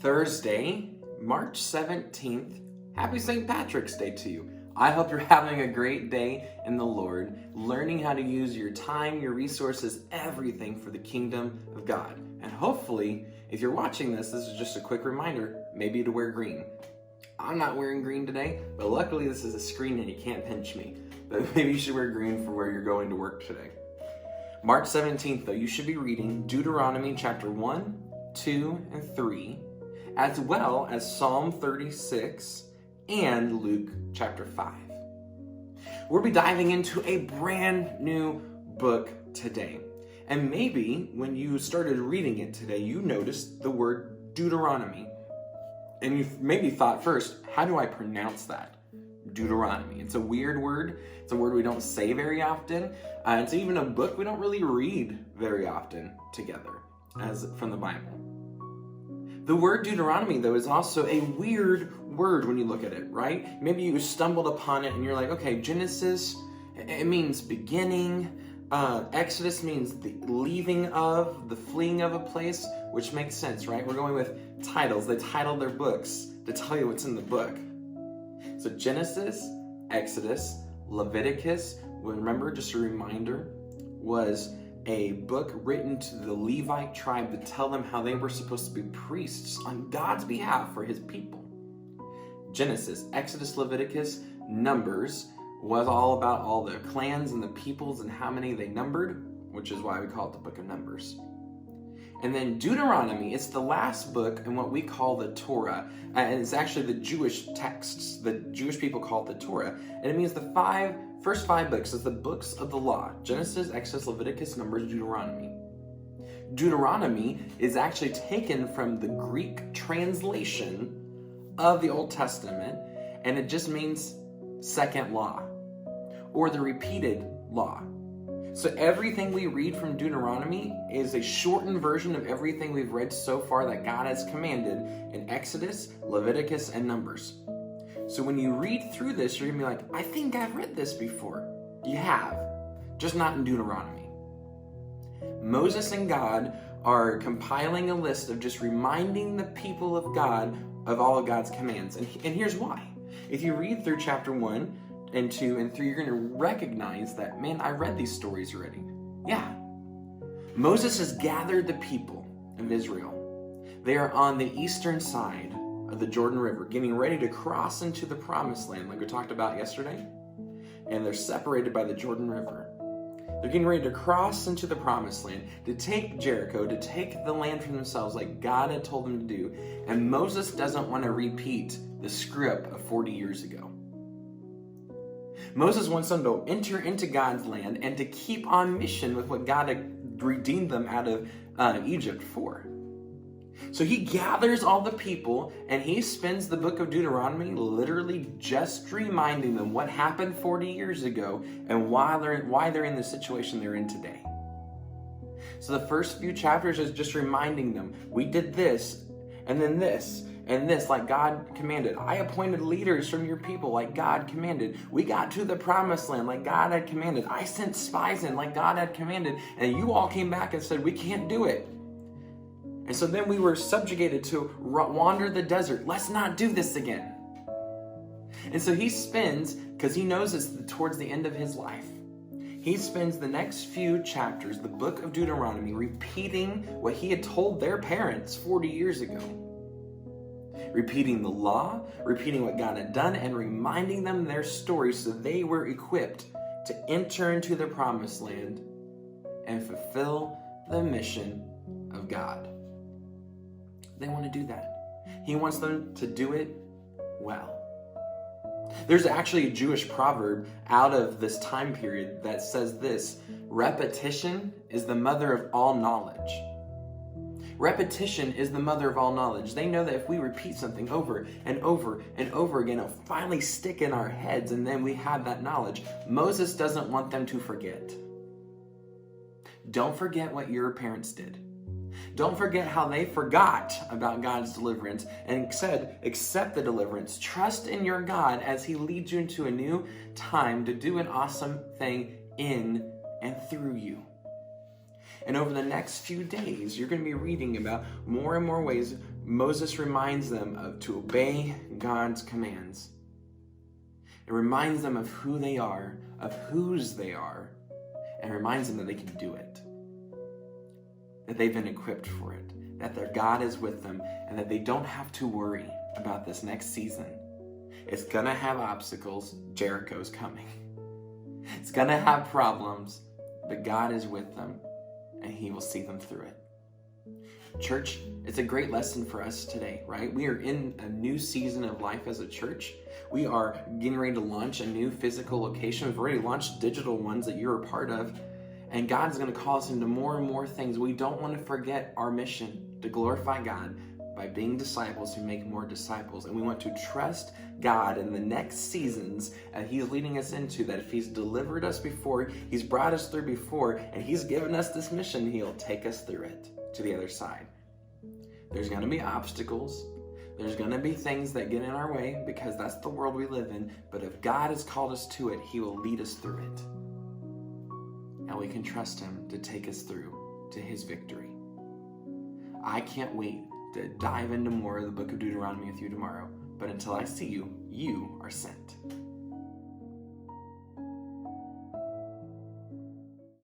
Thursday, March 17th. Happy St. Patrick's Day to you. I hope you're having a great day in the Lord, learning how to use your time, your resources, everything for the kingdom of God. And hopefully, if you're watching this is just a quick reminder, maybe to wear green. I'm not wearing green today, but luckily this is a screen and you can't pinch me. But maybe you should wear green for where you're going to work today. March 17th, though, you should be reading Deuteronomy chapter 1, 2, and 3, as well as Psalm 36 and Luke chapter 5. We'll be diving into a brand new book today. And maybe when you started reading it today, you noticed the word Deuteronomy. And you maybe thought first, how do I pronounce that? Deuteronomy. It's a weird word. It's a word we don't say very often. It's even a book we don't really read very often together as from the Bible. The word Deuteronomy, though, is also a weird word when you look at it, right? Maybe you stumbled upon it and you're like, okay, Genesis, it means beginning. Exodus means the leaving of, the fleeing of a place, which makes sense, right? We're going with titles. They titled their books to tell you what's in the book. So Genesis, Exodus, Leviticus, remember, just a reminder, was a book written to the Levite tribe to tell them how they were supposed to be priests on God's behalf for his people. Genesis, Exodus, Leviticus, Numbers was all about all the clans and the peoples and how many they numbered, which is why we call it the book of Numbers. And then Deuteronomy, it's the last book in what we call the Torah. And it's actually the Jewish texts. The Jewish people call it the Torah. And it means the first five books is the books of the law. Genesis, Exodus, Leviticus, Numbers, Deuteronomy. Deuteronomy is actually taken from the Greek translation of the Old Testament. And it just means second law, or the repeated law. So everything we read from Deuteronomy is a shortened version of everything we've read so far that God has commanded in Exodus, Leviticus, and Numbers. So when you read through this, you're going to be like, I think I've read this before. You have, just not in Deuteronomy. Moses and God are compiling a list of just reminding the people of God of all of God's commands. And here's why. If you read through chapter 1, and 2 and 3, you're going to recognize that, man, I read these stories already. Yeah. Moses has gathered the people of Israel. They are on the eastern side of the Jordan River, getting ready to cross into the promised land, like we talked about yesterday. And they're separated by the Jordan River. They're getting ready to cross into the promised land, to take Jericho, to take the land for themselves like God had told them to do. And Moses doesn't want to repeat the screw up of 40 years ago. Moses wants them to enter into God's land and to keep on mission with what God had redeemed them out of Egypt for. So he gathers all the people and he spends the book of Deuteronomy literally just reminding them what happened 40 years ago and why they're in the situation they're in today. So the first few chapters is just reminding them, we did this and then this. And this, like God commanded. I appointed leaders from your people like God commanded. We got to the promised land like God had commanded. I sent spies in like God had commanded. And you all came back and said, we can't do it. And so then we were subjugated to wander the desert. Let's not do this again. And so he spends, because he knows it's towards the end of his life, he spends the next few chapters, the book of Deuteronomy, repeating what he had told their parents 40 years ago. Repeating the law, repeating what God had done, and reminding them their story so they were equipped to enter into the promised land and fulfill the mission of God. They want to do that. He wants them to do it well. There's actually a Jewish proverb out of this time period that says this: repetition is the mother of all knowledge. Repetition is the mother of all knowledge. They know that if we repeat something over and over and over again, it'll finally stick in our heads and then we have that knowledge. Moses doesn't want them to forget. Don't forget what your parents did. Don't forget how they forgot about God's deliverance and said, accept the deliverance. Trust in your God as he leads you into a new time to do an awesome thing in and through you. And over the next few days, you're going to be reading about more and more ways Moses reminds them to obey God's commands. It reminds them of who they are, of whose they are, and reminds them that they can do it. That they've been equipped for it. That their God is with them, and that they don't have to worry about this next season. It's gonna have obstacles. Jericho's coming. It's gonna have problems, but God is with them, and He will see them through it. Church, it's a great lesson for us today, right? We are in a new season of life as a church. We are getting ready to launch a new physical location. We've already launched digital ones that you're a part of. And God's going to call us into more and more things. We don't want to forget our mission to glorify God by being disciples who make more disciples. And we want to trust God in the next seasons that He's leading us into, that if He's delivered us before, He's brought us through before, and He's given us this mission, He'll take us through it to the other side. There's going to be obstacles. There's going to be things that get in our way because that's the world we live in. But if God has called us to it, He will lead us through it. And we can trust Him to take us through to His victory. I can't wait to dive into more of the book of Deuteronomy with you tomorrow. But until I see you, you are sent.